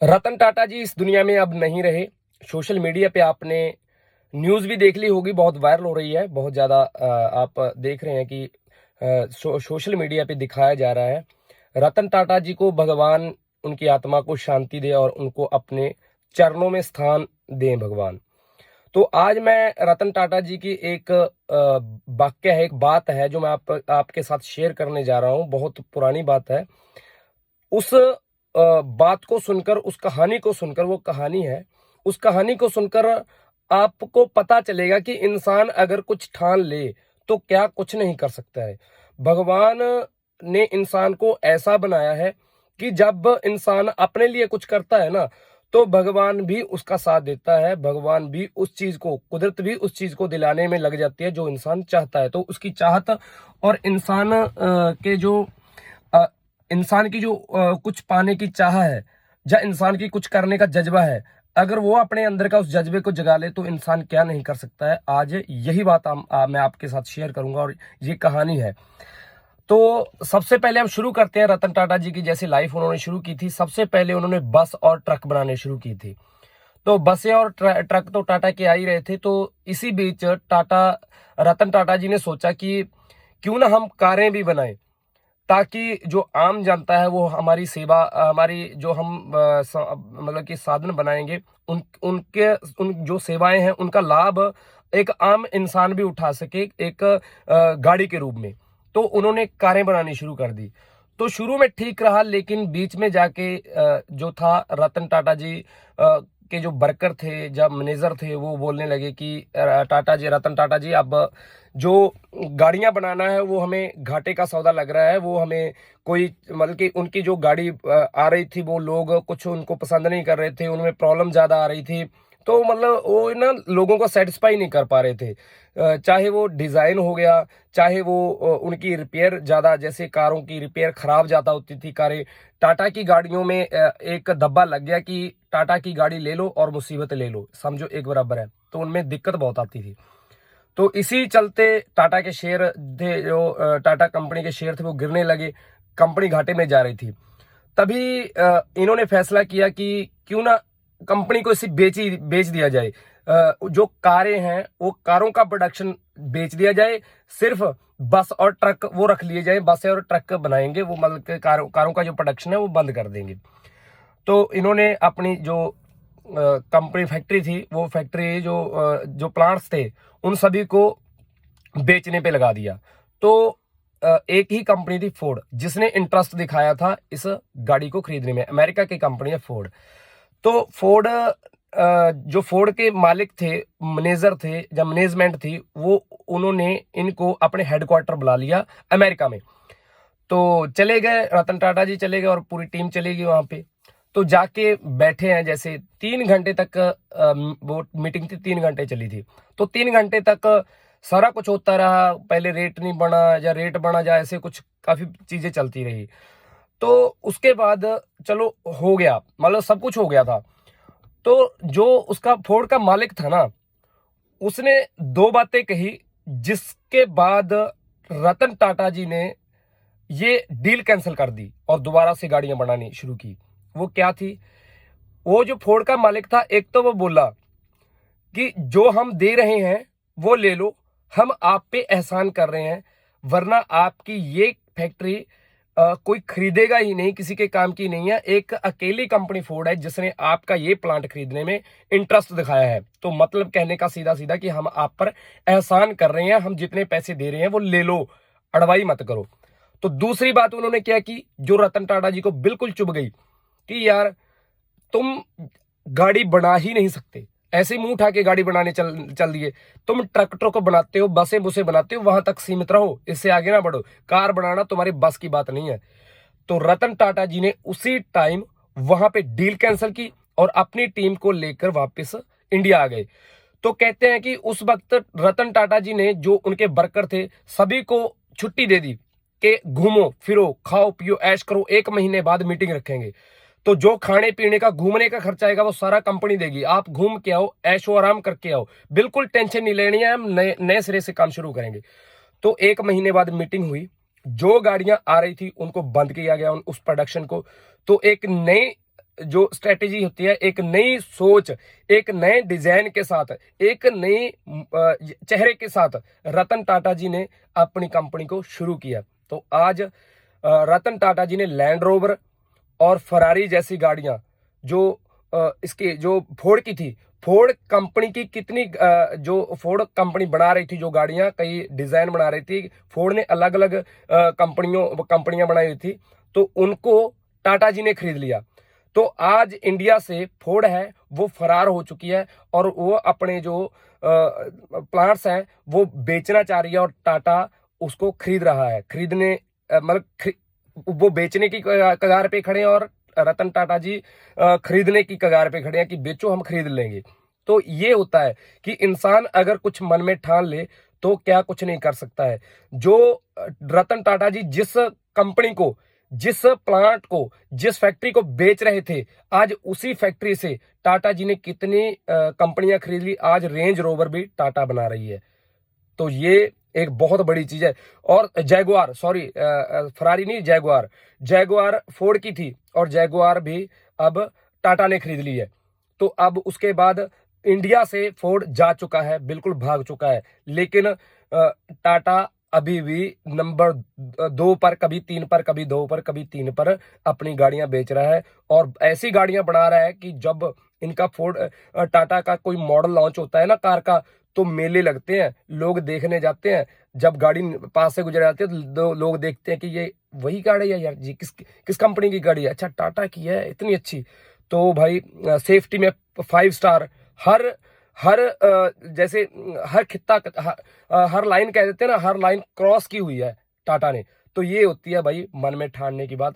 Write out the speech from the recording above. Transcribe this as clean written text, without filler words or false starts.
रतन टाटा जी इस दुनिया में अब नहीं रहे। सोशल मीडिया पे आपने न्यूज़ भी देख ली होगी, बहुत वायरल हो रही है, बहुत ज़्यादा आप देख रहे हैं कि सोशल मीडिया पे दिखाया जा रहा है। रतन टाटा जी को भगवान उनकी आत्मा को शांति दे और उनको अपने चरणों में स्थान दें भगवान। तो आज मैं रतन टाटा जी की एक वाक्य है, एक बात है जो मैं आपके साथ शेयर करने जा रहा हूँ। बहुत पुरानी बात है। उस बात को सुनकर, उस कहानी को सुनकर, वो कहानी है, उस कहानी को सुनकर आपको पता चलेगा कि इंसान अगर कुछ ठान ले तो क्या कुछ नहीं कर सकता है। भगवान ने इंसान को ऐसा बनाया है कि जब इंसान अपने लिए कुछ करता है ना, तो भगवान भी उसका साथ देता है। भगवान भी उस चीज को, कुदरत भी उस चीज को दिलाने में लग जाती है जो इंसान चाहता है। तो उसकी चाहत और इंसान के जो अ, इंसान की जो कुछ पाने की चाह है, या इंसान की कुछ करने का जज्बा है, अगर वो अपने अंदर का उस जज्बे को जगा ले तो इंसान क्या नहीं कर सकता है। आज यही बात मैं आपके साथ शेयर करूंगा और ये कहानी है। तो सबसे पहले हम शुरू करते हैं रतन टाटा जी की। जैसे लाइफ उन्होंने शुरू की थी, सबसे पहले उन्होंने बस और ट्रक बनाने शुरू की थी। तो बसें और ट्रक तो टाटा के आ ही रहे थे। तो इसी बीच रतन टाटा जी ने सोचा कि क्यों ना हम कारें भी बनाएं, ताकि जो आम जनता है वो हमारी सेवा, हमारी जो हम मतलब कि साधन बनाएंगे, उन जो सेवाएं हैं उनका लाभ एक आम इंसान भी उठा सके, एक गाड़ी के रूप में। तो उन्होंने कारें बनानी शुरू कर दी। तो शुरू में ठीक रहा, लेकिन बीच में जाके जो था रतन टाटा जी के जो वर्कर थे, जब मैनेजर थे, वो बोलने लगे कि रतन टाटा जी, अब जो गाड़ियां बनाना है वो हमें घाटे का सौदा लग रहा है। वो हमें कोई, मतलब कि उनकी जो गाड़ी आ रही थी, वो लोग कुछ उनको पसंद नहीं कर रहे थे, उनमें प्रॉब्लम ज्यादा आ रही थी। तो मतलब वो ना लोगों को सेटिस्फाई नहीं कर पा रहे थे। चाहे वो डिजाइन हो गया, चाहे वो उनकी रिपेयर ज्यादा, जैसे कारों की रिपेयर खराब ज्यादा होती थी कारें। टाटा की गाड़ियों में एक धब्बा लग गया कि टाटा की गाड़ी ले लो और मुसीबत ले लो, समझो एक बराबर है। तो उनमें दिक्कत बहुत आती थी। तो इसी चलते टाटा के शेयर थे, जो टाटा कंपनी के शेयर थे, वो गिरने लगे। कंपनी घाटे में जा रही थी। तभी इन्होंने फैसला किया कि क्यों ना कंपनी को इसे बेच दिया जाए। जो कारें हैं वो कारों का प्रोडक्शन बेच दिया जाए, सिर्फ बस और ट्रक वो रख लिए जाए। बसें और ट्रक बनाएंगे वो, मतलब कि कारों का जो प्रोडक्शन है वो बंद कर देंगे। तो इन्होंने अपनी जो कंपनी फैक्ट्री थी, वो फैक्ट्री जो प्लांट्स थे, उन सभी को बेचने पे लगा दिया। तो एक ही कंपनी थी फोर्ड, जिसने इंटरेस्ट दिखाया था इस गाड़ी को खरीदने में। अमेरिका की कंपनी है फोर्ड। तो फोर्ड, जो फोर्ड के मालिक थे, मैनेजर थे, या मैनेजमेंट थी, वो उन्होंने इनको अपने हेडक्वार्टर बुला लिया अमेरिका में। तो चले गए, रतन टाटा जी चले गए और पूरी टीम चली गई वहां पे। तो जाके बैठे हैं, जैसे 3 घंटे तक वो मीटिंग थी, 3 घंटे चली थी। तो 3 घंटे तक सारा कुछ होता रहा। पहले रेट नहीं बढ़ा, या रेट बढ़ा, या ऐसे कुछ काफी चीजें चलती रही। तो उसके बाद चलो हो गया, मतलब सब कुछ हो गया था। तो जो उसका फोर्ड का मालिक था ना, उसने दो बातें कही, जिसके बाद रतन टाटा जी ने ये डील कैंसिल कर दी और दोबारा से गाड़ियां बनानी शुरू की। वो क्या थी? वो जो फोर्ड का मालिक था, एक तो वो बोला कि जो हम दे रहे हैं वो ले लो, हम आप पे एहसान कर रहे हैं, वरना आपकी ये फैक्ट्री कोई खरीदेगा ही नहीं, किसी के काम की नहीं है। एक अकेली कंपनी फोर्ड है जिसने आपका ये प्लांट खरीदने में इंटरेस्ट दिखाया है। तो मतलब कहने का सीधा सीधा कि हम आप पर एहसान कर रहे हैं, हम जितने पैसे दे रहे हैं वो ले लो, अड़वाई मत करो। तो दूसरी बात उन्होंने क्या की, जो रतन टाटा जी को बिल्कुल चुभ गई, कि यार तुम गाड़ी बना ही नहीं सकते, ऐसे मुंह उठा के गाड़ी बनाने चल चल दिए। तुम ट्रक ट्रक बनाते हो, बसें बुसें बनाते हो, वहां तक सीमित रहो, इससे आगे ना बढ़ो। कार बनाना तुम्हारी बस की बात नहीं है। तो रतन टाटा जी ने उसी टाइम वहां पे डील कैंसिल की और अपनी टीम को लेकर वापस इंडिया आ गए। तो कहते हैं कि उस वक्त रतन टाटा जी ने, जो उनके वर्कर थे, सभी को छुट्टी दे दी कि घूमो फिरो, खाओ पियो, ऐश करो, 1 महीने बाद मीटिंग रखेंगे। तो जो खाने पीने का, घूमने का खर्चा आएगा वो सारा कंपनी देगी। आप घूम के आओ, ऐशो आराम करके आओ, बिल्कुल टेंशन नहीं लेनी है, हम नए नए सिरे से काम शुरू करेंगे। तो 1 महीने बाद मीटिंग हुई। जो गाड़ियां आ रही थी उनको बंद किया गया, उस प्रोडक्शन को। तो एक नई जो स्ट्रेटेजी होती है, एक नई सोच, एक नए डिजाइन के साथ, एक नई चेहरे के साथ रतन टाटा जी ने अपनी कंपनी को शुरू किया। तो आज रतन टाटा जी ने लैंड रोवर और फरारी जैसी गाड़ियां, जो इसकी जो फोर्ड की थी, फोर्ड कंपनी की कितनी जो फोर्ड कंपनी बना रही थी जो गाड़ियां, कई डिजाइन बना रही थी, फोर्ड ने अलग अलग कंपनियां बनाई हुई थी, तो उनको टाटा जी ने खरीद लिया। तो आज इंडिया से फोर्ड है वो फरार हो चुकी है और वो अपने जो प्लांट्स हैं वो बेचना चाह रही है, और टाटा उसको खरीद रहा है। खरीदने वो बेचने की कगार पे खड़े हैं, और रतन टाटा जी खरीदने की कगार पे खड़े हैं कि बेचो, हम खरीद लेंगे। तो ये होता है कि इंसान अगर कुछ मन में ठान ले तो क्या कुछ नहीं कर सकता है। जो रतन टाटा जी जिस कंपनी को, जिस प्लांट को, जिस फैक्ट्री को बेच रहे थे, आज उसी फैक्ट्री से टाटा जी ने कितनी कंपनियां खरीद ली। आज रेंज रोवर भी टाटा बना रही है। तो ये एक बहुत बड़ी चीज है। और जैगुआर, सॉरी फरारी नहीं, जैगुआर, जैगुआर फोर्ड की थी और जैगुआर भी अब टाटा ने खरीद ली है। तो अब उसके बाद इंडिया से फोर्ड जा चुका है, बिल्कुल भाग चुका है। लेकिन टाटा अभी भी नंबर 2 पर, कभी 3 पर, कभी 2 पर, कभी 3 पर अपनी गाड़ियां बेच रहा है, और ऐसी गाड़ियां बना रहा है कि जब इनका फोर्ड टाटा का कोई मॉडल लॉन्च होता है ना कार का, तो मेले लगते हैं, लोग देखने जाते हैं। जब गाड़ी पास से गुजर जाती है तो लोग देखते हैं कि ये वही गाड़ी है यार जी, किस किस कंपनी की गाड़ी है, अच्छा टाटा की है, इतनी अच्छी। तो भाई सेफ्टी में 5 स्टार, हर हर जैसे हर खित्ता, हर लाइन कह देते हैं ना, हर लाइन क्रॉस की हुई है टाटा ने। तो ये होती है भाई मन में ठानने की बात।